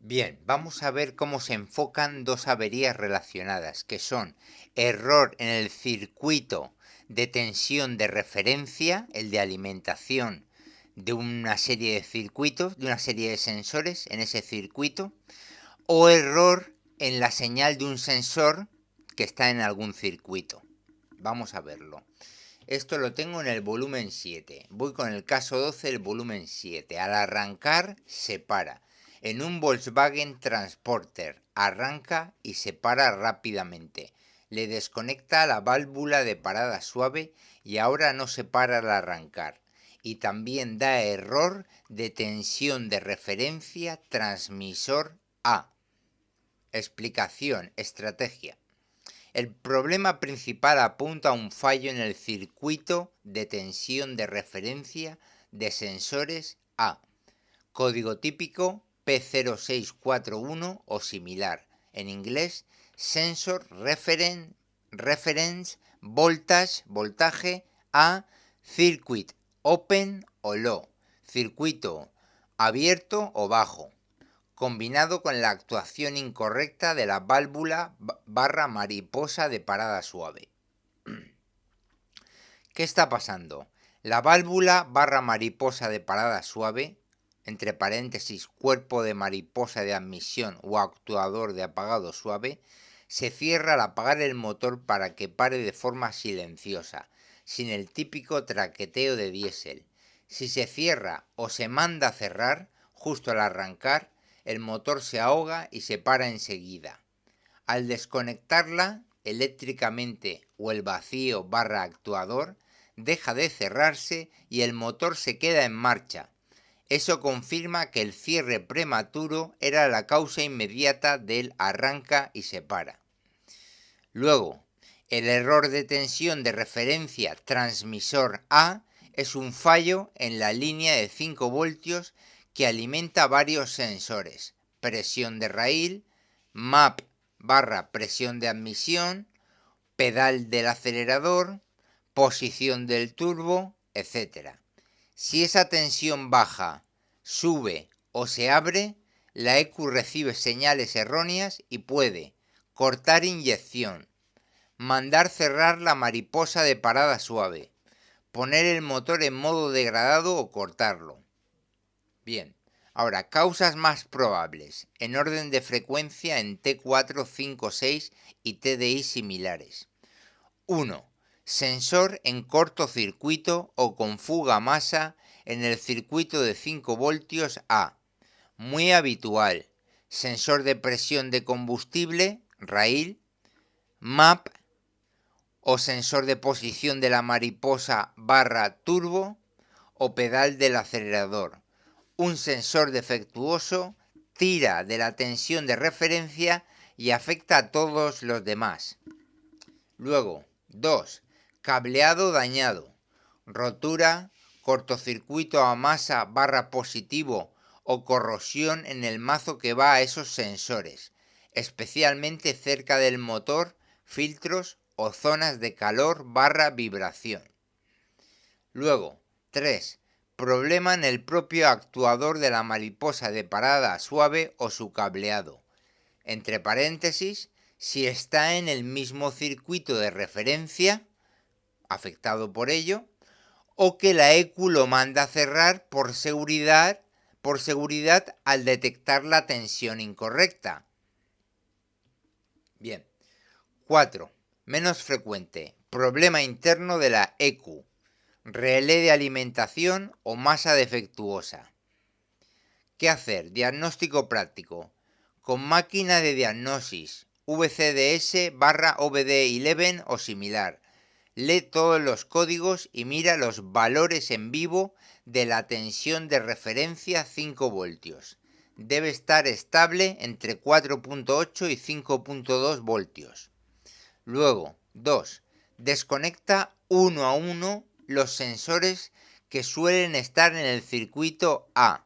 Bien, vamos a ver cómo se enfocan dos averías relacionadas, que son error en el circuito de tensión de referencia, el de alimentación de una serie de circuitos, de una serie de sensores en ese circuito, o error en la señal de un sensor que está en algún circuito. Vamos a verlo. Esto lo tengo en el volumen 7. Voy con el caso 12 del volumen 7. Al arrancar, se para. En un Volkswagen Transporter, arranca y se para rápidamente. Le desconecta la válvula de parada suave y ahora no se para al arrancar. Y también da error de tensión de referencia transmisor A. Explicación, estrategia. El problema principal apunta a un fallo en el circuito de tensión de referencia de sensores A. Código típico P0641 o similar. En inglés, Sensor Reference Voltage A Circuit Open o Low. Circuito abierto o bajo, combinado con la actuación incorrecta de la válvula barra mariposa de parada suave. ¿Qué está pasando? La válvula barra mariposa de parada suave, entre paréntesis cuerpo de mariposa de admisión o actuador de apagado suave, se cierra al apagar el motor para que pare de forma silenciosa, sin el típico traqueteo de diésel. Si se cierra o se manda a cerrar, justo al arrancar, el motor se ahoga y se para enseguida. Al desconectarla eléctricamente o el vacío barra actuador, deja de cerrarse y el motor se queda en marcha. Eso confirma que el cierre prematuro era la causa inmediata del arranca y se para. Luego, el error de tensión de referencia transmisor A es un fallo en la línea de 5 voltios que alimenta varios sensores: presión de raíl, MAP barra presión de admisión, pedal del acelerador, posición del turbo, etc. Si esa tensión baja, sube o se abre, la ECU recibe señales erróneas y puede cortar inyección, mandar cerrar la mariposa de parada suave, poner el motor en modo degradado o cortarlo. Bien, ahora, causas más probables, en orden de frecuencia en T4, 5, 6 y TDI similares. 1. Sensor en cortocircuito o con fuga masa en el circuito de 5 voltios A. Muy habitual. Sensor de presión de combustible, raíl, MAP o sensor de posición de la mariposa barra turbo o pedal del acelerador. Un sensor defectuoso tira de la tensión de referencia y afecta a todos los demás. Luego, 2. Cableado dañado, rotura, cortocircuito a masa barra positivo o corrosión en el mazo que va a esos sensores, especialmente cerca del motor, filtros o zonas de calor barra vibración. Luego, 3. Problema en el propio actuador de la mariposa de parada suave o su cableado. Entre paréntesis, si está en el mismo circuito de referencia, afectado por ello, o que la ECU lo manda a cerrar por seguridad al detectar la tensión incorrecta. Bien. 4. Menos frecuente. Problema interno de la ECU. Relé de alimentación o masa defectuosa. ¿Qué hacer? Diagnóstico práctico. Con máquina de diagnosis, VCDS barra OBD11 o similar. Lee todos los códigos y mira los valores en vivo de la tensión de referencia 5 voltios. Debe estar estable entre 4.8 y 5.2 voltios. Luego, 2. Desconecta uno a uno los sensores que suelen estar en el circuito A.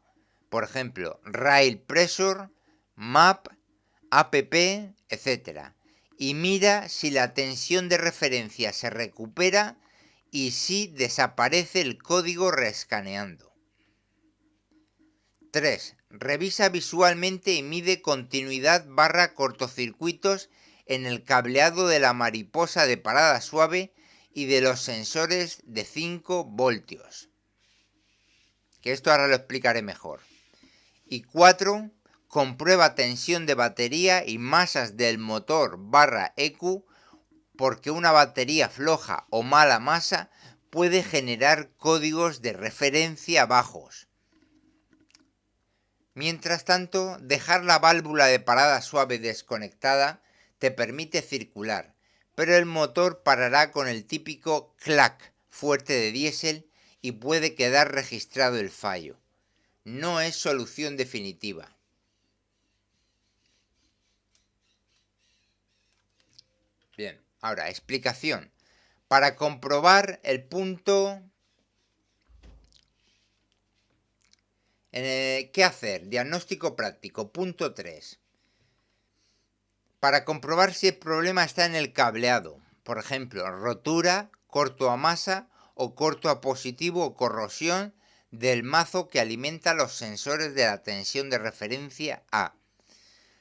Por ejemplo, Rail Pressure, MAP, APP, etc. Y mira si la tensión de referencia se recupera y si desaparece el código reescaneando. 3. Revisa visualmente y mide continuidad / cortocircuitos en el cableado de la mariposa de parada suave y de los sensores de 5 voltios. Que esto ahora lo explicaré mejor. Y 4. Comprueba tensión de batería y masas del motor / EQ, porque una batería floja o mala masa puede generar códigos de referencia bajos. Mientras tanto, dejar la válvula de parada suave desconectada te permite circular, pero el motor parará con el típico clac fuerte de diésel y puede quedar registrado el fallo. No es solución definitiva. Bien, ahora explicación. Para comprobar el punto... ¿Qué hacer? Diagnóstico práctico. Punto 3. Para comprobar si el problema está en el cableado, por ejemplo, rotura, corto a masa o corto a positivo o corrosión del mazo que alimenta los sensores de la tensión de referencia A.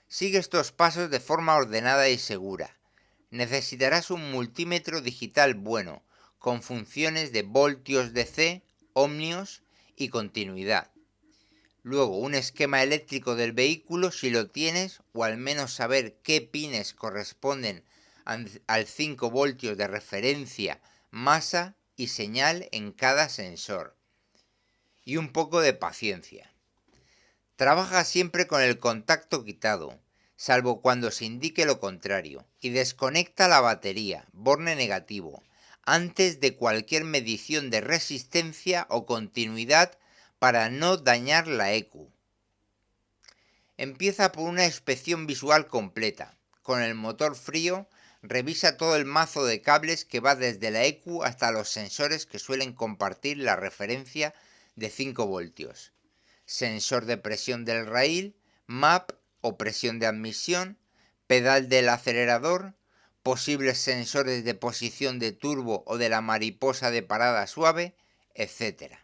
Sigue estos pasos de forma ordenada y segura. Necesitarás un multímetro digital bueno, con funciones de voltios DC, ohmios y continuidad. Luego, un esquema eléctrico del vehículo si lo tienes, o al menos saber qué pines corresponden al 5 voltios de referencia, masa y señal en cada sensor. Y un poco de paciencia. Trabaja siempre con el contacto quitado, salvo cuando se indique lo contrario, y desconecta la batería, borne negativo, antes de cualquier medición de resistencia o continuidad para no dañar la EQ. Empieza por una inspección visual completa. Con el motor frío, revisa todo el mazo de cables que va desde la EQ hasta los sensores que suelen compartir la referencia de 5 voltios. Sensor de presión del rail, MAP o presión de admisión, pedal del acelerador, posibles sensores de posición de turbo o de la mariposa de parada suave, etc.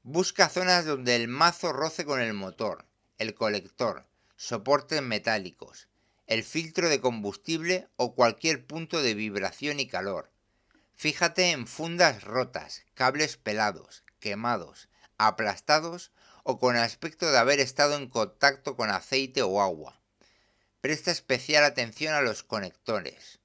Busca zonas donde el mazo roce con el motor, el colector, soportes metálicos, el filtro de combustible o cualquier punto de vibración y calor. Fíjate en fundas rotas, cables pelados, quemados, aplastados o con aspecto de haber estado en contacto con aceite o agua. Presta especial atención a los conectores.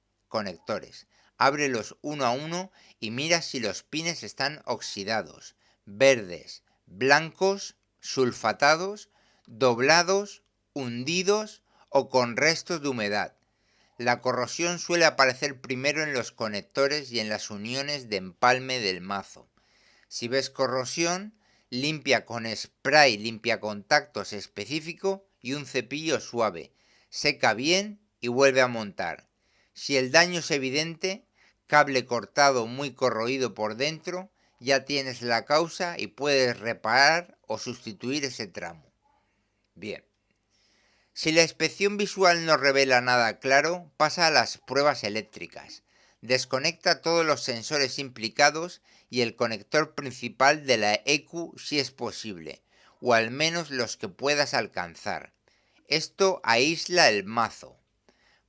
Ábrelos uno a uno y mira si los pines están oxidados, verdes, blancos, sulfatados, doblados, hundidos o con restos de humedad. La corrosión suele aparecer primero en los conectores y en las uniones de empalme del mazo. Si ves corrosión, limpia con spray limpiacontactos específico y un cepillo suave. Seca bien y vuelve a montar. Si el daño es evidente, cable cortado muy corroído por dentro, ya tienes la causa y puedes reparar o sustituir ese tramo. Bien. Si la inspección visual no revela nada claro, pasa a las pruebas eléctricas. Desconecta todos los sensores implicados y el conector principal de la EQ si es posible, o al menos los que puedas alcanzar. Esto aísla el mazo.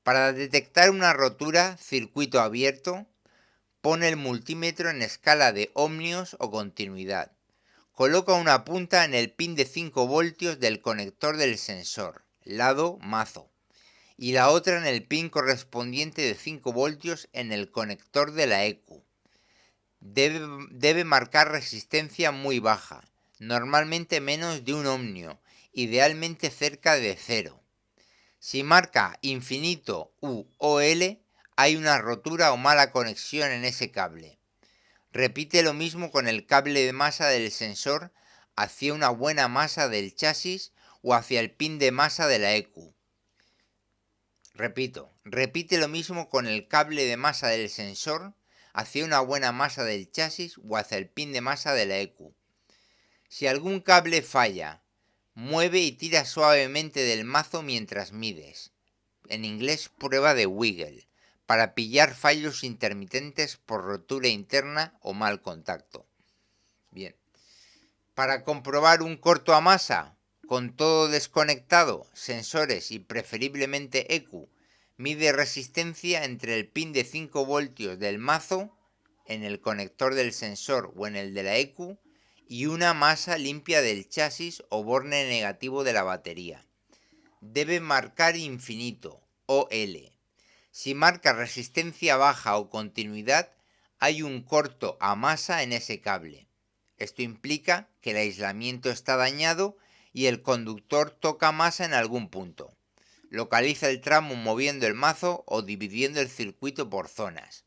Para detectar una rotura, circuito abierto, pone el multímetro en escala de ohmios o continuidad. Coloca una punta en el pin de 5 voltios del conector del sensor, lado mazo, y la otra en el pin correspondiente de 5 voltios en el conector de la EQ. Debe marcar resistencia muy baja, normalmente menos de 1 ohmio, idealmente cerca de 0. Si marca infinito u OL, hay una rotura o mala conexión en ese cable. Repite lo mismo con el cable de masa del sensor hacia una buena masa del chasis o hacia el pin de masa de la EQ. Repite lo mismo con el cable de masa del sensor hacia una buena masa del chasis o hacia el pin de masa de la EQ. Si algún cable falla, mueve y tira suavemente del mazo mientras mides. En inglés, prueba de wiggle, para pillar fallos intermitentes por rotura interna o mal contacto. Bien. Para comprobar un corto a masa con todo desconectado, sensores y preferiblemente EQ, mide resistencia entre el pin de 5 voltios del mazo en el conector del sensor o en el de la EQ y una masa limpia del chasis o borne negativo de la batería. Debe marcar infinito, OL. Si marca resistencia baja o continuidad, hay un corto a masa en ese cable. Esto implica que el aislamiento está dañado y el conductor toca masa en algún punto. Localiza el tramo moviendo el mazo o dividiendo el circuito por zonas.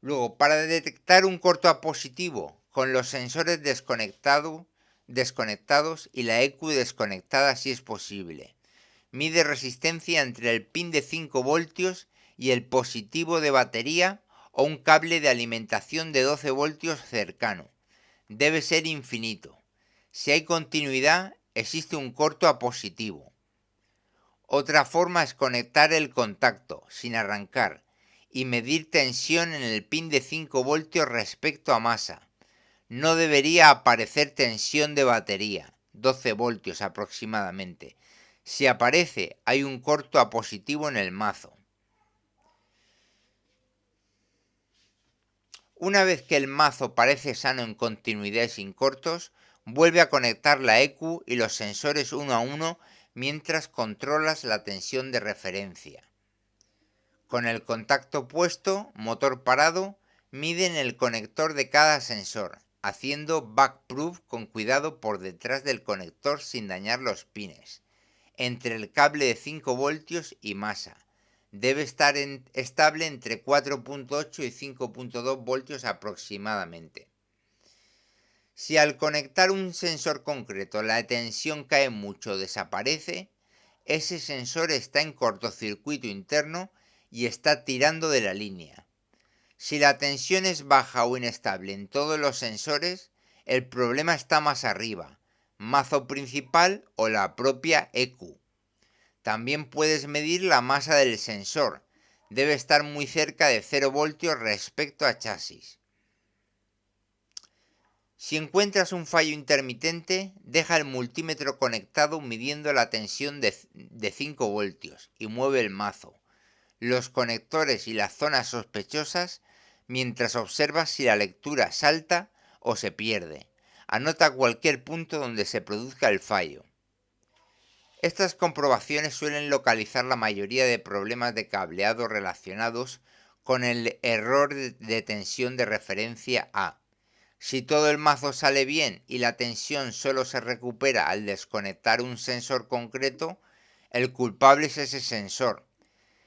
Luego, para detectar un corto a positivo con los sensores desconectados y la EQ desconectada si es posible, mide resistencia entre el pin de 5 voltios y el positivo de batería o un cable de alimentación de 12 voltios cercano. Debe ser infinito. Si hay continuidad, existe un corto a positivo. Otra forma es conectar el contacto, sin arrancar, y medir tensión en el pin de 5 voltios respecto a masa. No debería aparecer tensión de batería, 12 voltios aproximadamente. Si aparece, hay un corto a positivo en el mazo. Una vez que el mazo parece sano en continuidad y sin cortos, vuelve a conectar la EQ y los sensores uno a uno mientras controlas la tensión de referencia. Con el contacto puesto, motor parado, miden el conector de cada sensor, haciendo backproof con cuidado por detrás del conector sin dañar los pines, entre el cable de 5 voltios y masa. Debe estar estable entre 4.8 y 5.2 voltios aproximadamente. Si al conectar un sensor concreto la tensión cae mucho o desaparece, ese sensor está en cortocircuito interno y está tirando de la línea. Si la tensión es baja o inestable en todos los sensores, el problema está más arriba, mazo principal o la propia EQ. También puedes medir la masa del sensor. Debe estar muy cerca de 0 voltios respecto a chasis. Si encuentras un fallo intermitente, deja el multímetro conectado midiendo la tensión de 5 voltios y mueve el mazo, los conectores y las zonas sospechosas mientras observas si la lectura salta o se pierde. Anota cualquier punto donde se produzca el fallo. Estas comprobaciones suelen localizar la mayoría de problemas de cableado relacionados con el error de tensión de referencia A. Si todo el mazo sale bien y la tensión solo se recupera al desconectar un sensor concreto, el culpable es ese sensor.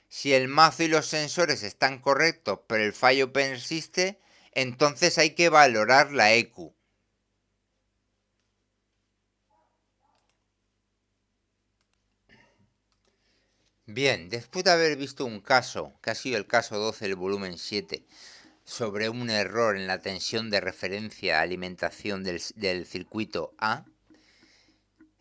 Si el mazo y los sensores están correctos pero el fallo persiste, entonces hay que valorar la EQ. Bien, después de haber visto un caso, que ha sido el caso 12 del volumen 7, sobre un error en la tensión de referencia de alimentación del circuito A,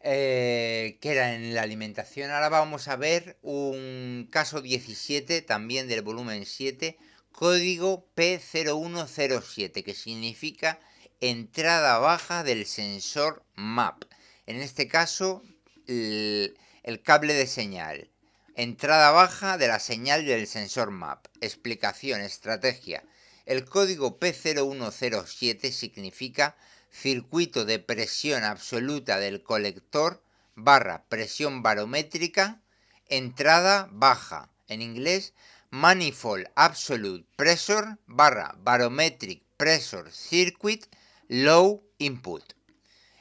que era en la alimentación, ahora vamos a ver un caso 17, también del volumen 7, código P0107, que significa entrada baja del sensor MAP. En este caso, el cable de señal. Entrada baja de la señal del sensor MAP. Explicación, estrategia. El código P0107 significa circuito de presión absoluta del colector / presión barométrica, entrada baja. En inglés, Manifold Absolute Pressure / Barometric Pressure Circuit Low Input.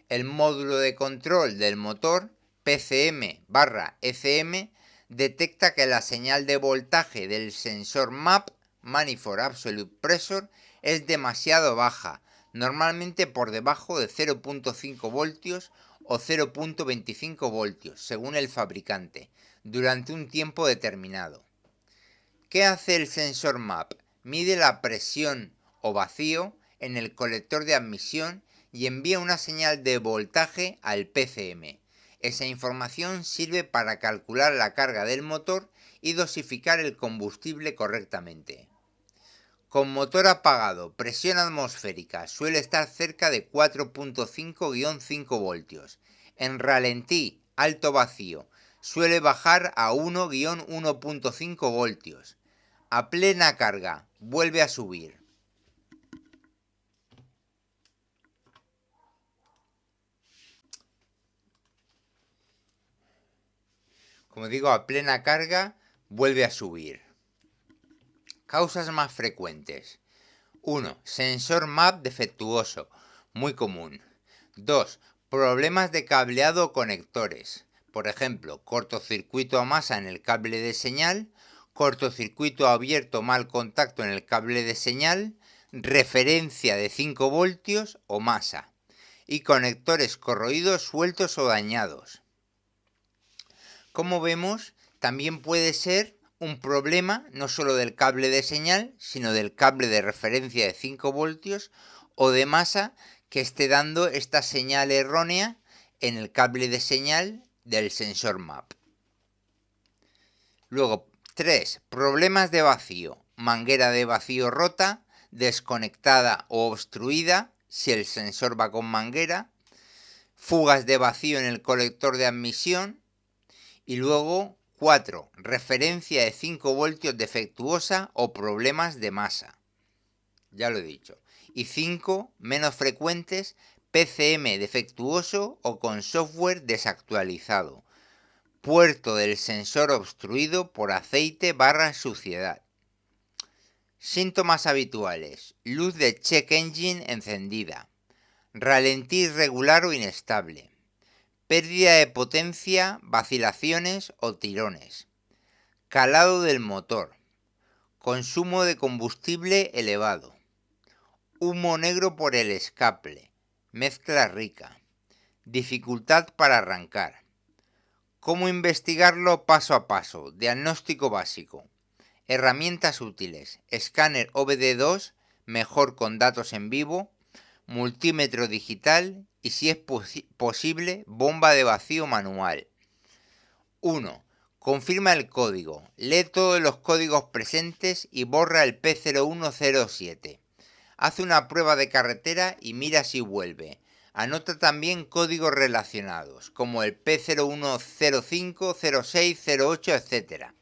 El módulo de control del motor, PCM/ECM, detecta que la señal de voltaje del sensor MAP, Manifold Absolute Pressure, es demasiado baja, normalmente por debajo de 0.5 voltios o 0.25 voltios, según el fabricante, durante un tiempo determinado. ¿Qué hace el sensor MAP? Mide la presión o vacío en el colector de admisión y envía una señal de voltaje al PCM. Esa información sirve para calcular la carga del motor y dosificar el combustible correctamente. Con motor apagado, presión atmosférica suele estar cerca de 4.5-5 voltios. En ralentí, alto vacío, suele bajar a 1-1.5 voltios. A plena carga, vuelve a subir. Como digo, a plena carga, vuelve a subir. Causas más frecuentes. 1. Sensor MAP defectuoso, muy común. 2. Problemas de cableado o conectores. Por ejemplo, cortocircuito a masa en el cable de señal, cortocircuito abierto mal contacto en el cable de señal, referencia de 5 voltios o masa, y conectores corroídos, sueltos o dañados. Como vemos, también puede ser un problema no solo del cable de señal, sino del cable de referencia de 5 voltios o de masa que esté dando esta señal errónea en el cable de señal del sensor MAP. Luego, 3. Problemas de vacío. Manguera de vacío rota, desconectada o obstruida, si el sensor va con manguera. Fugas de vacío en el colector de admisión. Y luego, 4. Referencia de 5 voltios defectuosa o problemas de masa. Ya lo he dicho. Y 5, menos frecuentes, PCM defectuoso o con software desactualizado. Puerto del sensor obstruido por aceite/suciedad. Síntomas habituales. Luz de check engine encendida. Ralentí irregular o inestable. Pérdida de potencia, vacilaciones o tirones. Calado del motor. Consumo de combustible elevado. Humo negro por el escape. Mezcla rica. Dificultad para arrancar. ¿Cómo investigarlo paso a paso? Diagnóstico básico. Herramientas útiles. Escáner OBD2, mejor con datos en vivo. Multímetro digital y, si es posible, bomba de vacío manual. 1. Confirma el código. Lee todos los códigos presentes y borra el P0107. Hace una prueba de carretera y mira si vuelve. Anota también códigos relacionados, como el P0105, 06, 08, etc.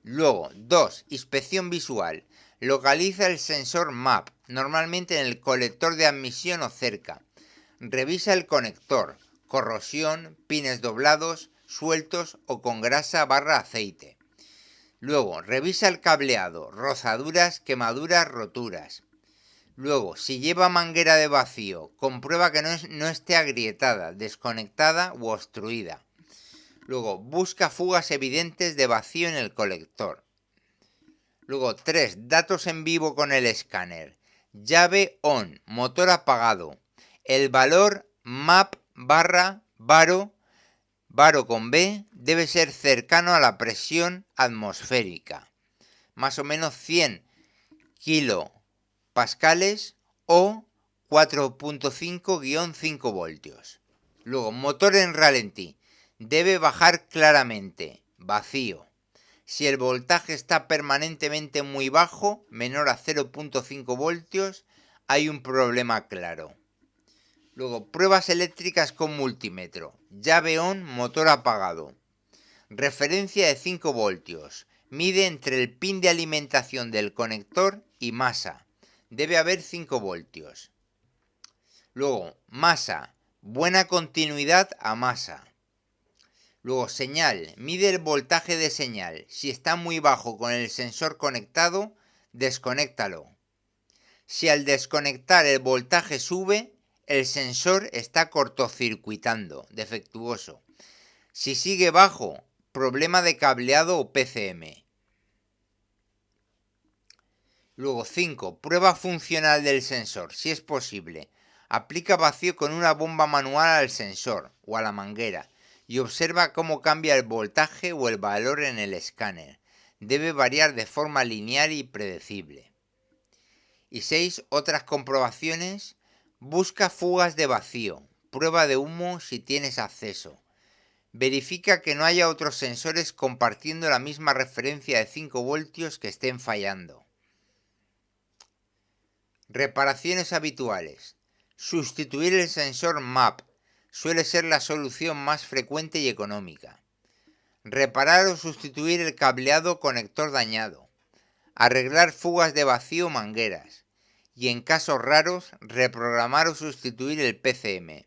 Luego, 2. Inspección visual. Localiza el sensor MAP, normalmente en el colector de admisión o cerca. Revisa el conector, corrosión, pines doblados, sueltos o con grasa/aceite. Luego, revisa el cableado, rozaduras, quemaduras, roturas. Luego, si lleva manguera de vacío, comprueba que no esté agrietada, desconectada u obstruida. Luego, busca fugas evidentes de vacío en el colector. Luego, 3. Datos en vivo con el escáner. Llave on, motor apagado. El valor MAP/varo con B debe ser cercano a la presión atmosférica, más o menos 100 kilopascales o 4.5-5 voltios. Luego, motor en ralentí. Debe bajar claramente, vacío. Si el voltaje está permanentemente muy bajo, menor a 0.5 voltios, hay un problema claro. Luego, pruebas eléctricas con multímetro. Llave on, motor apagado. Referencia de 5 voltios. Mide entre el pin de alimentación del conector y masa. Debe haber 5 voltios. Luego, masa. Buena continuidad a masa. Luego, señal. Mide el voltaje de señal. Si está muy bajo con el sensor conectado, desconéctalo. Si al desconectar el voltaje sube, el sensor está cortocircuitando, defectuoso. Si sigue bajo, problema de cableado o PCM. Luego, 5. Prueba funcional del sensor, si es posible. Aplica vacío con una bomba manual al sensor o a la manguera y observa cómo cambia el voltaje o el valor en el escáner. Debe variar de forma lineal y predecible. Y 6. Otras comprobaciones. Busca fugas de vacío. Prueba de humo si tienes acceso. Verifica que no haya otros sensores compartiendo la misma referencia de 5 voltios que estén fallando. Reparaciones habituales. Sustituir el sensor MAP suele ser la solución más frecuente y económica. Reparar o sustituir el cableado conector dañado. Arreglar fugas de vacío o mangueras. Y en casos raros, reprogramar o sustituir el PCM.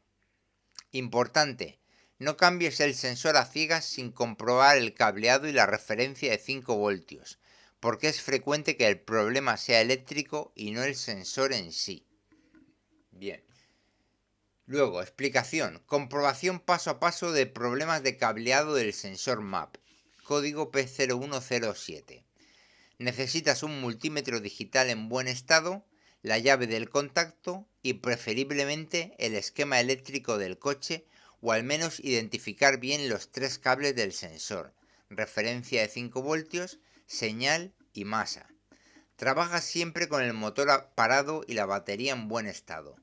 Importante, no cambies el sensor a ciegas sin comprobar el cableado y la referencia de 5 voltios, porque es frecuente que el problema sea eléctrico y no el sensor en sí. Bien. Luego, explicación. Comprobación paso a paso de problemas de cableado del sensor MAP. Código P0107. Necesitas un multímetro digital en buen estado, la llave del contacto y preferiblemente el esquema eléctrico del coche, o al menos identificar bien los 3 cables del sensor, referencia de 5 voltios, señal y masa. Trabaja siempre con el motor parado y la batería en buen estado.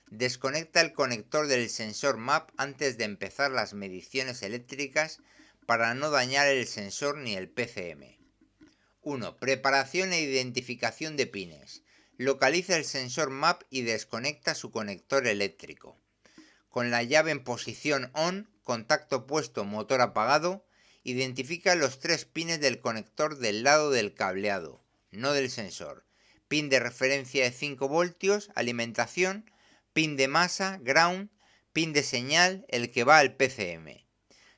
Desconecta el conector del sensor MAP antes de empezar las mediciones eléctricas para no dañar el sensor ni el PCM. 1. Preparación e identificación de pines. Localiza el sensor MAP y desconecta su conector eléctrico. Con la llave en posición ON, contacto puesto, motor apagado, identifica los 3 pines del conector del lado del cableado, no del sensor. Pin de referencia de 5 voltios, alimentación, pin de masa, ground, pin de señal, el que va al PCM.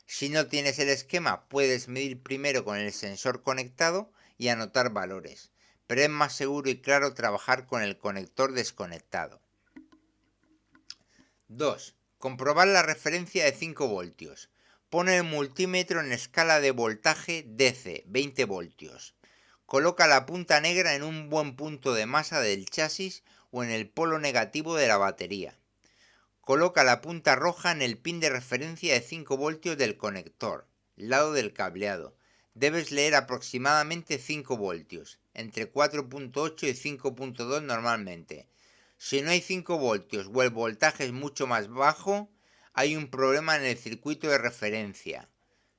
Si no tienes el esquema, puedes medir primero con el sensor conectado y anotar valores, pero es más seguro y claro trabajar con el conector desconectado. 2. Comprobar la referencia de 5 voltios. Pone el multímetro en escala de voltaje DC, 20 voltios. Coloca la punta negra en un buen punto de masa del chasis o en el polo negativo de la batería. Coloca la punta roja en el pin de referencia de 5 voltios del conector, lado del cableado. Debes leer aproximadamente 5 voltios, entre 4.8 y 5.2 normalmente. Si no hay 5 voltios o el voltaje es mucho más bajo, hay un problema en el circuito de referencia,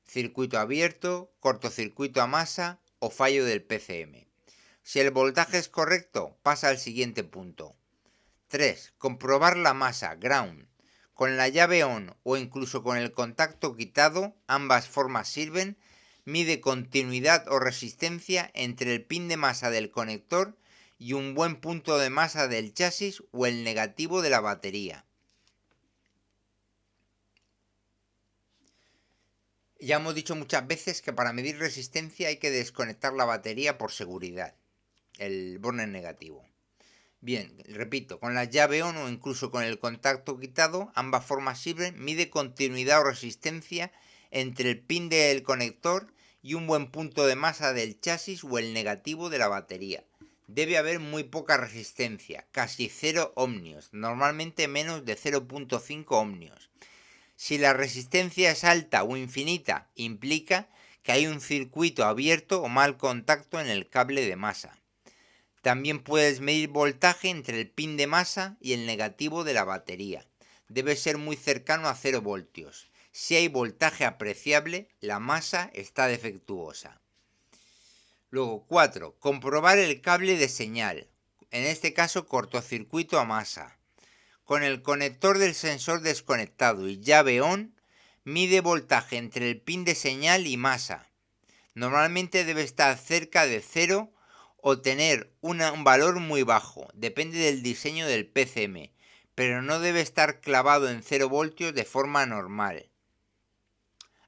circuito abierto, cortocircuito a masa o fallo del PCM. Si el voltaje es correcto, pasa al siguiente punto. 3. Comprobar la masa, ground. Con la llave ON o incluso con el contacto quitado, ambas formas sirven. Mide continuidad o resistencia entre el pin de masa del conector y un buen punto de masa del chasis o el negativo de la batería. Ya hemos dicho muchas veces que para medir resistencia hay que desconectar la batería por seguridad, el burner negativo. Bien, repito, con la llave ON o incluso con el contacto quitado, ambas formas sirven. Mide continuidad o resistencia entre el pin del conector y un buen punto de masa del chasis o el negativo de la batería. Debe haber muy poca resistencia, casi 0 ohmios, normalmente menos de 0.5 ohmios. Si la resistencia es alta o infinita, implica que hay un circuito abierto o mal contacto en el cable de masa. También puedes medir voltaje entre el pin de masa y el negativo de la batería. Debe ser muy cercano a 0 voltios. Si hay voltaje apreciable, la masa está defectuosa. Luego, 4. Comprobar el cable de señal, en este caso cortocircuito a masa. Con el conector del sensor desconectado y llave ON, mide voltaje entre el pin de señal y masa. Normalmente debe estar cerca de 0 o tener un valor muy bajo, depende del diseño del PCM, pero no debe estar clavado en 0 voltios de forma normal.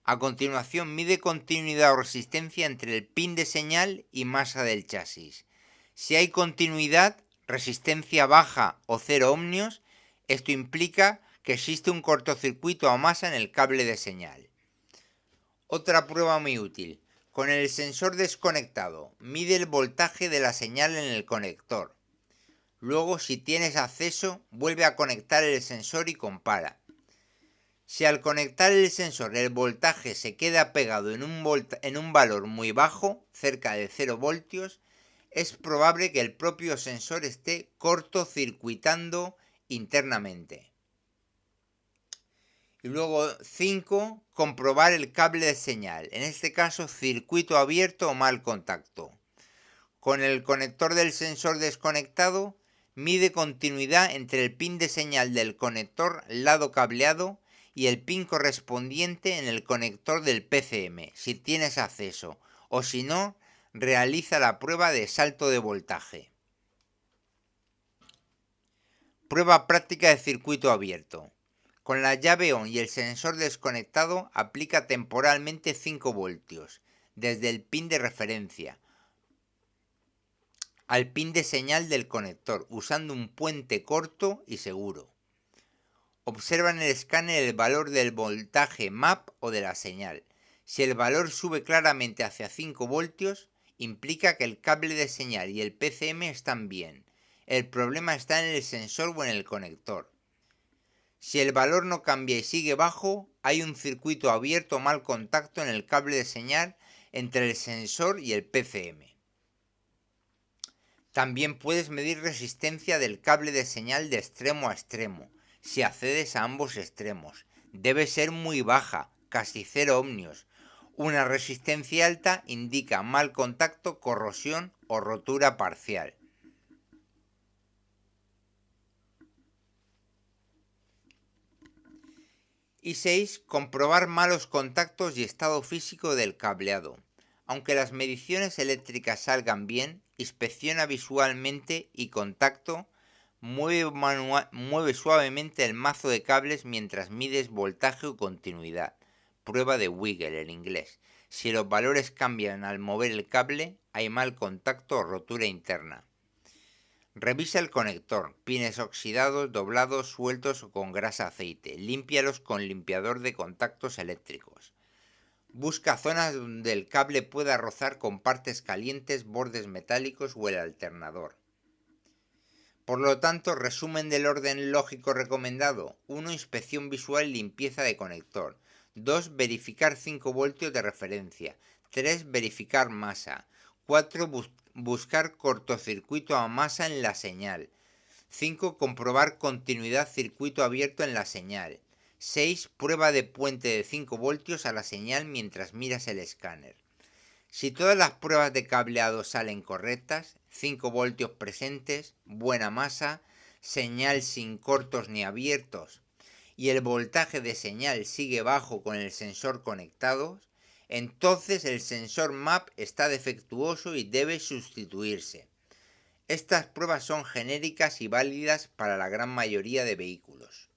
A continuación, mide continuidad o resistencia entre el pin de señal y masa del chasis. Si hay continuidad, resistencia baja o 0 ohmios, esto implica que existe un cortocircuito a masa en el cable de señal. Otra prueba muy útil. Con el sensor desconectado, mide el voltaje de la señal en el conector. Luego, si tienes acceso, vuelve a conectar el sensor y compara. Si al conectar el sensor el voltaje se queda pegado en un valor muy bajo, cerca de 0 voltios, es probable que el propio sensor esté cortocircuitando internamente. Y luego 5. Comprobar el cable de señal, en este caso circuito abierto o mal contacto. Con el conector del sensor desconectado, Mide continuidad entre el pin de señal del conector lado cableado y el pin correspondiente en el conector del PCM, si tienes acceso, o si no, realiza la prueba de salto de voltaje. Prueba práctica de circuito abierto. Con la llave ON y el sensor desconectado, aplica temporalmente 5 voltios desde el pin de referencia al pin de señal del conector, usando un puente corto y seguro. Observa en el escáner el valor del voltaje MAP o de la señal. Si el valor sube claramente hacia 5 voltios, implica que el cable de señal y el PCM están bien. El problema está en el sensor o en el conector. Si el valor no cambia y sigue bajo, hay un circuito abierto o mal contacto en el cable de señal entre el sensor y el PCM. También puedes medir resistencia del cable de señal de extremo a extremo, si accedes a ambos extremos. Debe ser muy baja, casi 0 ohmios. Una resistencia alta indica mal contacto, corrosión o rotura parcial. Y 6. Comprobar malos contactos y estado físico del cableado. Aunque las mediciones eléctricas salgan bien, inspecciona visualmente y contacto, mueve suavemente el mazo de cables mientras mides voltaje o continuidad. Prueba de Wiggle en inglés. Si los valores cambian al mover el cable, hay mal contacto o rotura interna. Revisa el conector, pines oxidados, doblados, sueltos o con grasa aceite. Límpialos con limpiador de contactos eléctricos. Busca zonas donde el cable pueda rozar con partes calientes, bordes metálicos o el alternador. Por lo tanto, resumen del orden lógico recomendado. 1. Inspección visual y limpieza de conector. 2. Verificar 5 voltios de referencia. 3. Verificar masa. 4. Buscar cortocircuito a masa en la señal. 5. Comprobar continuidad circuito abierto en la señal. 6. Prueba de puente de 5 voltios a la señal mientras miras el escáner. Si todas las pruebas de cableado salen correctas, 5 voltios presentes, buena masa, señal sin cortos ni abiertos, y el voltaje de señal sigue bajo con el sensor conectado, entonces el sensor MAP está defectuoso y debe sustituirse. Estas pruebas son genéricas y válidas para la gran mayoría de vehículos.